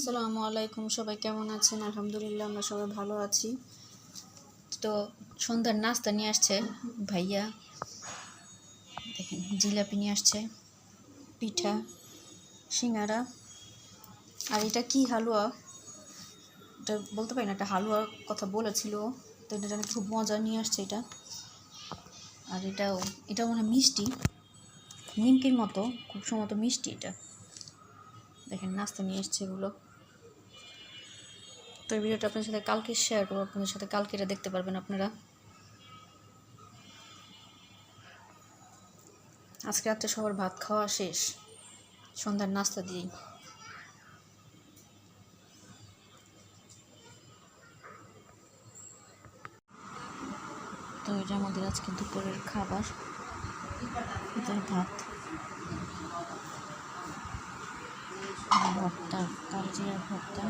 আসসালামু আলাইকুম, সবাই কেমন আছেন? আলহামদুলিল্লাহ আমরা সবাই ভালো আছি। তো সন্ধ্যার নাস্তা নিয়ে আসছে ভাইয়া, দেখেন জিলাপি নিয়ে আসছে, পিঠা, সিঙ্গারা। আর এটা কি হালুয়া, এটা বলতে পারি না, একটা হালুয়ার কথা বলেছিল। তো এটা জানি খুব মজা নিয়ে আসছে এটা। আর এটা মনে হয় মিষ্টি, নিমকির মতো, খুব সম্ভবত মিষ্টি এটা। দেখেন নাস্তা নিয়ে এসছে এগুলো। তো এই ভিডিওটা আপনাদের সাথে কালকে শেয়ার করবো, আপনাদের সাথে কালকে এটা দেখতে পারবেন আপনারা। আজকে রাত্রে সবার ভাত খাওয়া শেষ সন্ধ্যার নাস্তা দিয়েই। তো এটা আমাদের আজকে দুপুরের খাবার, এটার ভাত, ভর্তা, কালজিরার ভর্তা,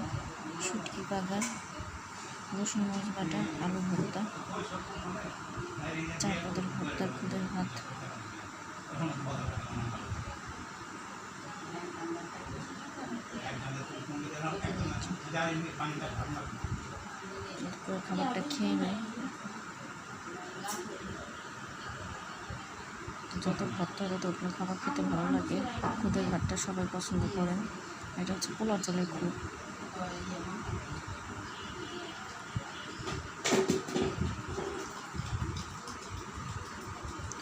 শুটকি বাগার, রসুন মরিচ বাটা, আলু ভর্তা, চার পাতার ভর্তা, খুদের ভাত। খাবারটা খেয়ে নেয়। যত ভর্তা তত খাবার খেতে ভালো লাগে। খুদের ভাতটা সবাই পছন্দ করেন। এটা হচ্ছে পোলার চালের খুদ।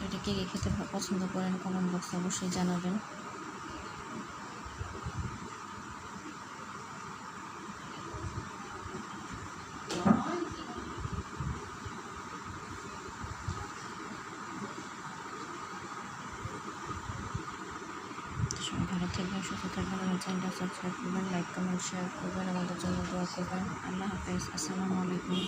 এটা কে কে খেতে পছন্দ করেন কমেন্ট বক্সে অবশ্যই জানাবেন। সবাই ভালো থাকবেন, সুস্থ থাকবেন, আমার চ্যানেলটা সাবস্ক্রাইব করবেন, লাইক কমেন্ট শেয়ার করবেন, আমাদের জন্য দোয়া করবেন। আল্লাহ হাফেজ, আসসালামু আলাইকুম।